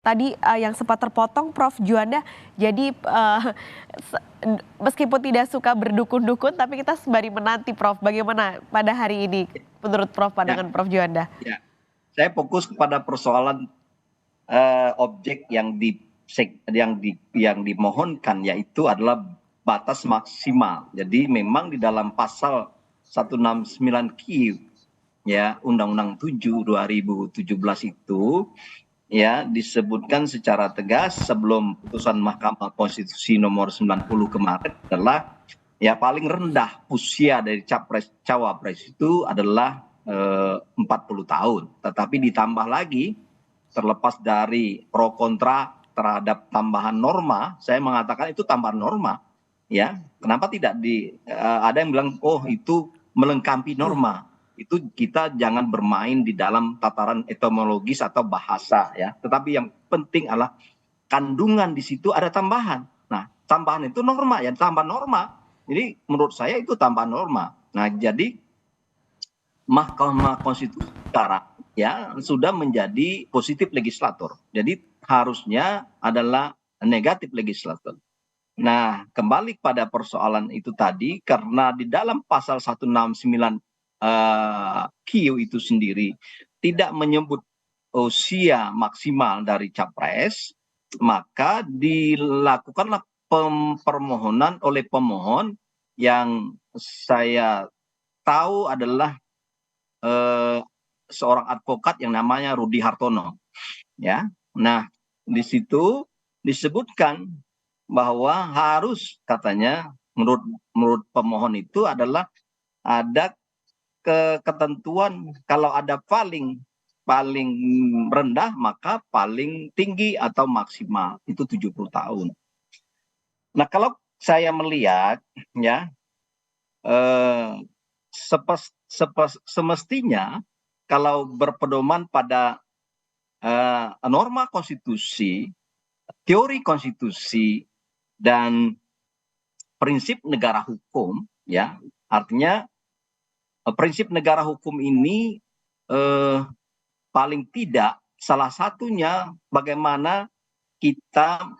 tadi yang sempat terpotong Prof Juanda, jadi meskipun tidak suka berdukun-dukun, tapi kita sembari menanti Prof, bagaimana pada hari ini menurut Prof, Ya, pandangan Prof Juanda? ya. Saya fokus kepada persoalan objek yang dimohonkan, yaitu adalah batas maksimal. Jadi memang di dalam pasal 169 Q ya Undang-Undang 7 2017 itu ya disebutkan secara tegas sebelum putusan Mahkamah Konstitusi nomor 90 kemarin adalah ya paling rendah usia dari capres cawapres itu adalah 40 tahun. Tetapi ditambah lagi, terlepas dari pro kontra terhadap tambahan norma, saya mengatakan itu tambahan norma. Ya, kenapa tidak ada yang bilang oh itu melengkapi norma. Itu kita jangan bermain di dalam tataran etimologis atau bahasa ya. Tetapi yang penting adalah kandungan di situ ada tambahan. Nah, tambahan itu norma ya, tambah norma. Jadi menurut saya itu tambah norma. Nah, jadi Mahkamah Konstitusi sekarang ya sudah menjadi positif legislator. Jadi harusnya adalah negatif legislator. Nah, kembali pada persoalan itu tadi, karena di dalam pasal 169 Q itu sendiri tidak menyebut usia maksimal dari capres, maka dilakukanlah permohonan oleh pemohon yang saya tahu adalah seorang advokat yang namanya Rudi Hartono. Ya, nah di situ disebutkan bahwa harus katanya menurut pemohon itu adalah ada ketentuan kalau ada paling rendah maka paling tinggi atau maksimal itu 70 tahun. Nah, kalau saya melihat ya semestinya kalau berpedoman pada norma konstitusi, teori konstitusi dan prinsip negara hukum ya, artinya prinsip negara hukum ini paling tidak salah satunya bagaimana kita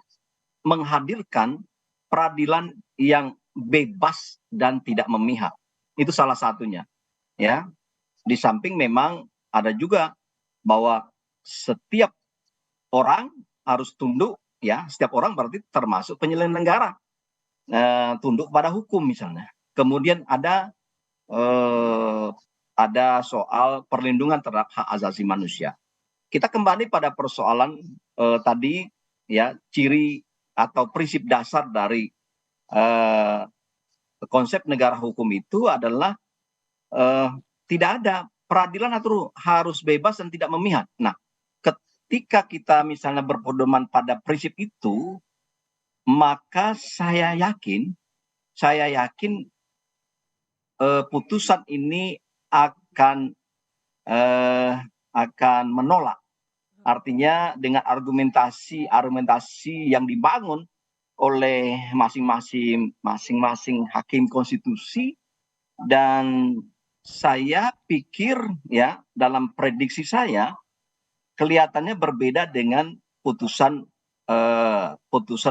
menghadirkan peradilan yang bebas dan tidak memihak. Itu salah satunya ya. Di samping memang ada juga bahwa setiap orang harus tunduk ya, setiap orang berarti termasuk penyelenggara negara, tunduk pada hukum misalnya. Kemudian ada soal perlindungan terhadap hak asasi manusia. Kita kembali pada persoalan tadi ya, ciri atau prinsip dasar dari konsep negara hukum itu adalah tidak ada peradilan atau harus bebas dan tidak memihak. Nah, ketika kita misalnya berpedoman pada prinsip itu, maka saya yakin putusan ini akan menolak. Artinya dengan argumentasi yang dibangun oleh masing-masing hakim konstitusi, dan saya pikir ya dalam prediksi saya kelihatannya berbeda dengan putusan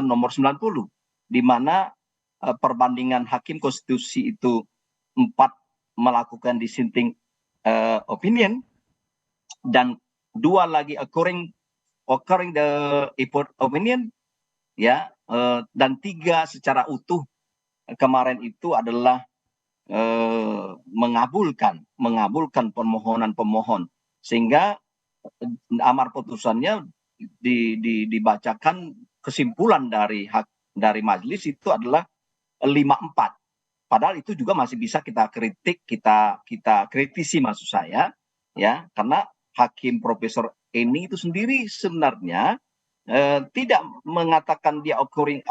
nomor 90 di mana perbandingan hakim konstitusi itu 4 melakukan dissenting opinion dan 2 lagi occurring the opinion ya, dan 3 secara utuh kemarin itu adalah mengabulkan permohonan pemohon, sehingga amar putusannya dibacakan kesimpulan dari majelis itu adalah 5-4. Padahal itu juga masih bisa kita kritik, kita kritisi maksud saya ya, karena hakim Profesor Eni itu sendiri sebenarnya tidak mengatakan dia occurring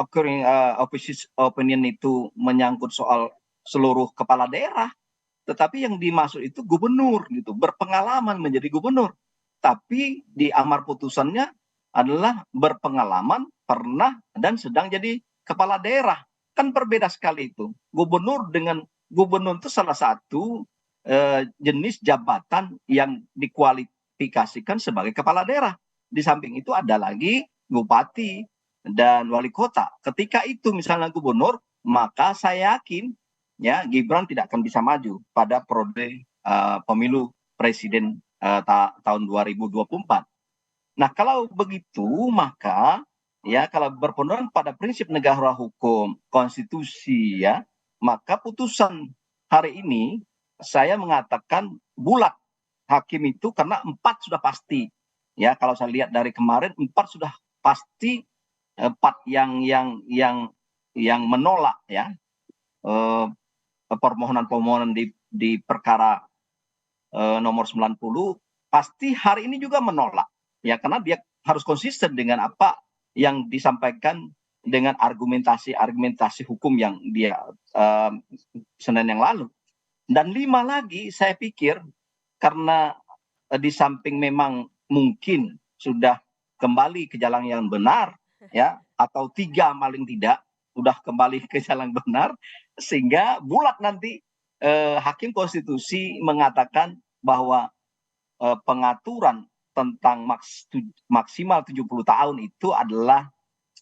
opinion itu menyangkut soal seluruh kepala daerah, tetapi yang dimaksud itu gubernur gitu, berpengalaman menjadi gubernur. Tapi di amar putusannya adalah berpengalaman, pernah dan sedang jadi kepala daerah. Kan berbeda sekali itu. Gubernur itu salah satu jenis jabatan yang dikualifikasikan sebagai kepala daerah. di samping itu ada lagi bupati dan wali kota. Ketika itu misalnya gubernur, maka saya yakin ya Gibran tidak akan bisa maju pada periode pemilu presiden tahun 2024. Nah, kalau begitu maka ya kalau berpedoman pada prinsip negara hukum, konstitusi ya, maka putusan hari ini saya mengatakan bulat hakim itu karena 4 sudah pasti. Ya, kalau saya lihat dari kemarin 4 sudah pasti, 4 yang menolak ya permohonan-permohonan di perkara nomor 90 pasti hari ini juga menolak. Ya, karena dia harus konsisten dengan apa yang disampaikan dengan argumentasi hukum yang dia Senin yang lalu. Dan 5 lagi saya pikir karena di samping memang mungkin sudah kembali ke jalan yang benar ya, atau 3 paling tidak sudah kembali ke jalan benar, sehingga bulat nanti hakim konstitusi mengatakan bahwa pengaturan tentang maksimal 70 tahun itu adalah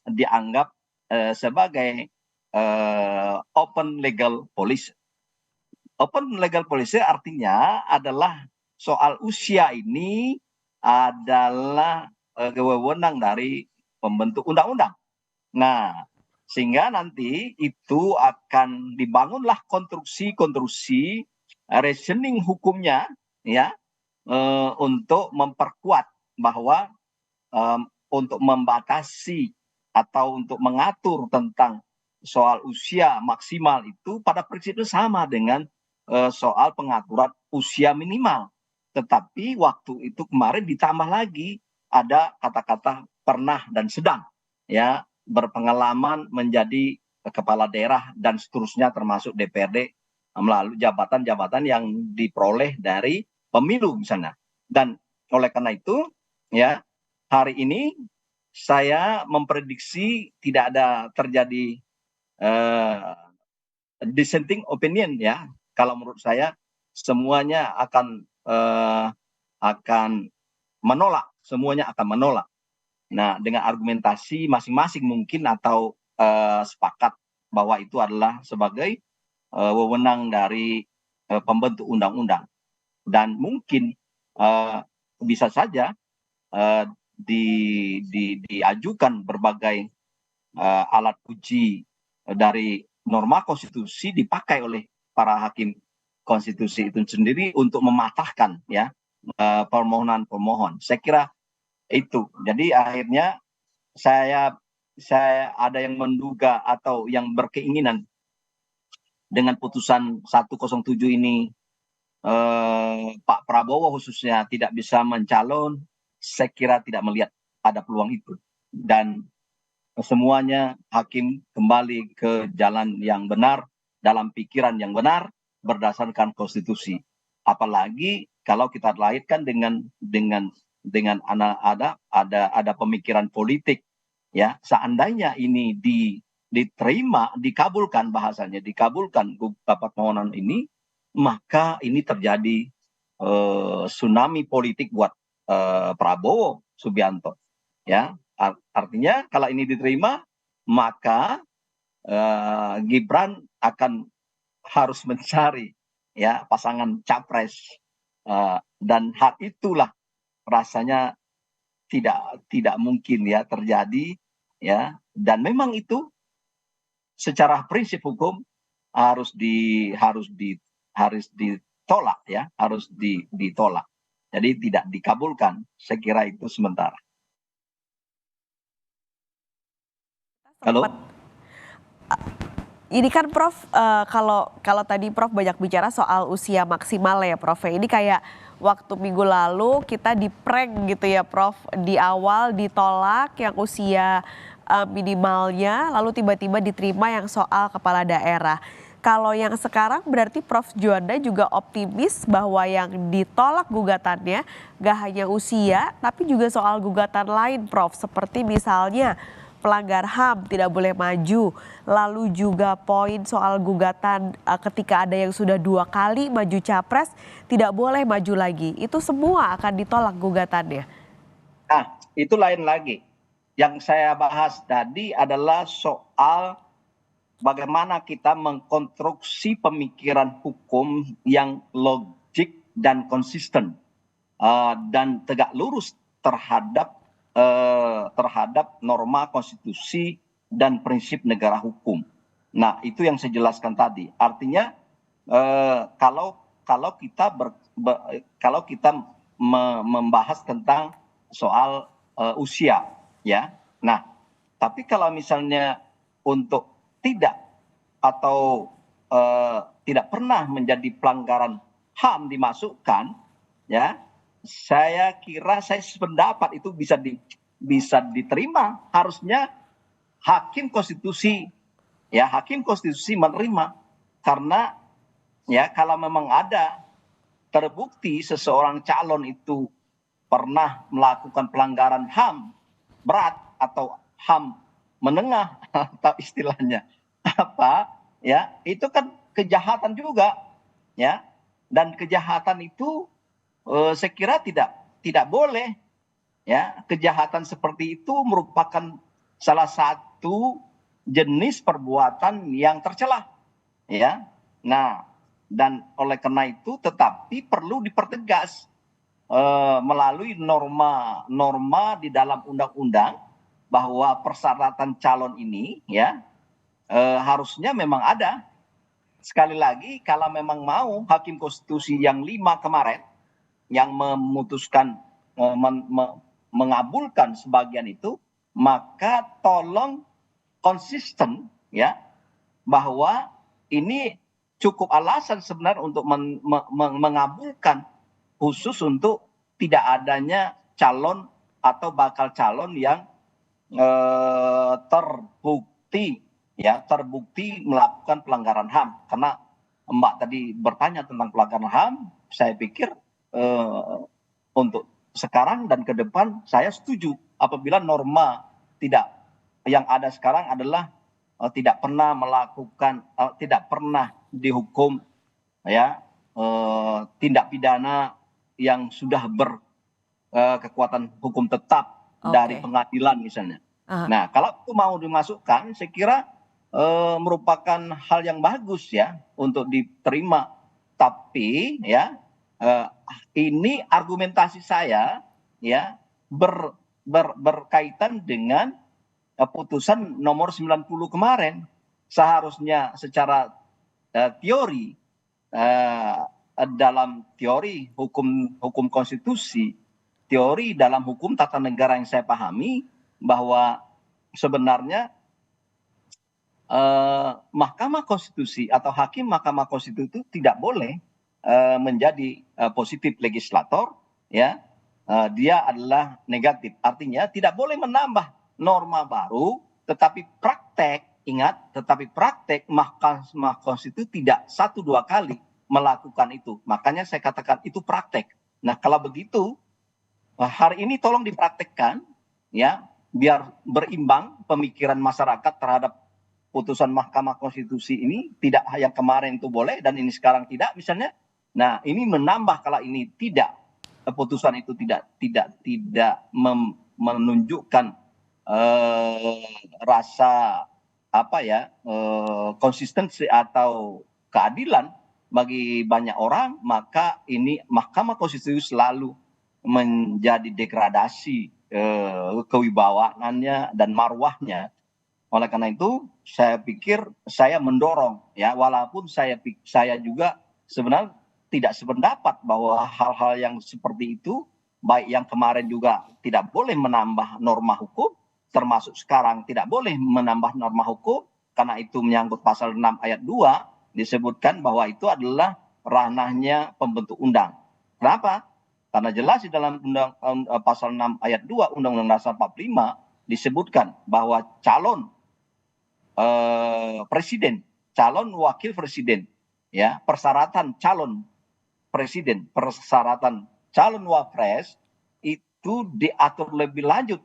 dianggap sebagai open legal policy. Open legal policy artinya adalah soal usia ini adalah wewenang dari pembentuk undang-undang. Nah, sehingga nanti itu akan dibangunlah konstruksi reasoning hukumnya ya, untuk memperkuat bahwa untuk membatasi atau untuk mengatur tentang soal usia maksimal itu pada prinsipnya sama dengan soal pengaturan usia minimal. Tetapi waktu itu kemarin ditambah lagi ada kata-kata pernah dan sedang ya, berpengalaman menjadi kepala daerah dan seterusnya termasuk DPRD melalui jabatan-jabatan yang diperoleh dari pemilu misalnya. Dan oleh karena itu ya hari ini saya memprediksi tidak ada terjadi dissenting opinion ya. Kalau menurut saya semuanya akan menolak, semuanya akan menolak. Nah, dengan argumentasi masing-masing mungkin atau sepakat bahwa itu adalah sebagai wewenang dari pembentuk undang-undang. Dan mungkin bisa saja diajukan berbagai alat uji dari norma konstitusi dipakai oleh para hakim konstitusi itu sendiri untuk mematahkan ya permohonan pemohon. Saya kira itu. Jadi akhirnya saya ada yang menduga atau yang berkeinginan dengan putusan 107 ini Pak Prabowo khususnya tidak bisa mencalon, saya kira tidak melihat ada peluang itu. Dan semuanya hakim kembali ke jalan yang benar, dalam pikiran yang benar, berdasarkan konstitusi. Apalagi kalau kita lahirkan dengan ada pemikiran politik ya, seandainya ini diterima, dikabulkan bahasanya, dikabulkan permohonan ini, maka ini terjadi tsunami politik buat Prabowo Subianto ya. Artinya kalau ini diterima maka Gibran akan harus mencari ya pasangan capres dan hal itulah rasanya tidak mungkin ya terjadi ya, dan memang itu secara prinsip hukum harus ditolak ya, harus ditolak. Jadi tidak dikabulkan. Saya kira itu sementara. Halo. Ini kan Prof, kalau tadi Prof banyak bicara soal usia maksimal ya Prof. Ini kayak waktu minggu lalu kita di prank gitu ya Prof. Di awal ditolak yang usia minimalnya, lalu tiba-tiba diterima yang soal kepala daerah. Kalau yang sekarang berarti Prof Juanda juga optimis bahwa yang ditolak gugatannya gak hanya usia, tapi juga soal gugatan lain Prof. Seperti misalnya pelanggar HAM tidak boleh maju, lalu juga poin soal gugatan ketika ada yang sudah 2 kali maju capres tidak boleh maju lagi. Itu semua akan ditolak gugatannya. Nah, itu lain lagi. Yang saya bahas tadi adalah soal bagaimana kita mengkonstruksi pemikiran hukum yang logik dan konsisten dan tegak lurus terhadap terhadap norma konstitusi dan prinsip negara hukum. Nah, itu yang saya jelaskan tadi. Artinya kalau kalau kita kalau kita membahas tentang soal usia, ya. Nah, tapi kalau misalnya untuk tidak atau tidak pernah menjadi pelanggaran HAM dimasukkan, ya, saya kira saya sependapat itu bisa diterima. Harusnya hakim konstitusi, ya, hakim konstitusi menerima, karena ya kalau memang ada terbukti seseorang calon itu pernah melakukan pelanggaran HAM berat atau HAM menengah atau istilahnya apa, ya, itu kan kejahatan juga, ya, dan kejahatan itu saya kira tidak boleh, ya. Kejahatan seperti itu merupakan salah satu jenis perbuatan yang tercela, ya. Nah, dan oleh karena itu tetapi perlu dipertegas melalui norma-norma di dalam undang-undang bahwa persyaratan calon ini, ya, harusnya memang ada. Sekali lagi, kalau memang mau hakim konstitusi yang 5 kemarin yang memutuskan mengabulkan sebagian itu, maka tolong konsisten, ya, bahwa ini cukup alasan sebenarnya untuk mengabulkan, khusus untuk tidak adanya calon atau bakal calon yang terbukti melakukan pelanggaran HAM. Karena Mbak tadi bertanya tentang pelanggaran HAM, saya pikir untuk sekarang dan ke depan saya setuju apabila norma tidak yang ada sekarang adalah tidak pernah melakukan, tidak pernah dihukum, ya, tindak pidana yang sudah berkekuatan hukum tetap dari pengadilan misalnya. Nah, kalau itu mau dimasukkan, saya kira merupakan hal yang bagus, ya, untuk diterima. Tapi, ya, ini argumentasi saya, ya, berkaitan dengan putusan nomor 90 kemarin. Seharusnya secara teori, dalam teori hukum konstitusi, teori dalam hukum tata negara yang saya pahami, bahwa sebenarnya Mahkamah Konstitusi atau hakim Mahkamah Konstitusi itu tidak boleh menjadi positif legislator, ya. Dia adalah negatif, artinya tidak boleh menambah norma baru, tetapi praktek, ingat, tetapi praktek Mahkamah Konstitusi tidak 1-2 kali melakukan itu. Makanya saya katakan itu praktek. Nah, kalau begitu hari ini tolong dipraktekkan, ya, biar berimbang pemikiran masyarakat terhadap putusan Mahkamah Konstitusi ini, tidak yang kemarin itu boleh dan ini sekarang tidak misalnya. Nah, ini menambah kalau ini tidak, putusan itu tidak menunjukkan rasa apa, ya, konsistensi atau keadilan bagi banyak orang, maka ini Mahkamah Konstitusi selalu menjadi degradasi kewibawaannya dan marwahnya. Oleh karena itu, saya pikir saya mendorong, ya, walaupun saya juga sebenarnya tidak sependapat bahwa hal-hal yang seperti itu, baik yang kemarin juga tidak boleh menambah norma hukum, termasuk sekarang tidak boleh menambah norma hukum, karena itu menyangkut pasal 6 ayat 2, disebutkan bahwa itu adalah ranahnya pembentuk undang. Kenapa? Karena jelas di dalam pasal 6 ayat 2 Undang-Undang Dasar 45 disebutkan bahwa calon presiden, calon wakil presiden, ya, persyaratan calon presiden, persyaratan calon wapres itu diatur lebih lanjut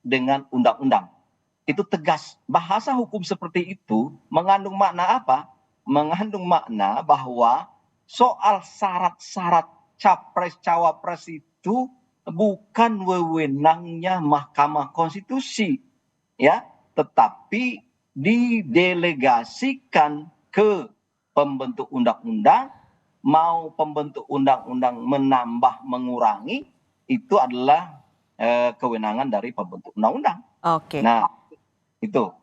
dengan undang-undang. Itu tegas. Bahasa hukum seperti itu mengandung makna apa? Mengandung makna bahwa soal syarat-syarat capres cawapres itu bukan wewenangnya Mahkamah Konstitusi, ya, tetapi didelegasikan ke pembentuk undang-undang. Mau pembentuk undang-undang menambah mengurangi itu adalah kewenangan dari pembentuk undang-undang. Oke. Nah, itu.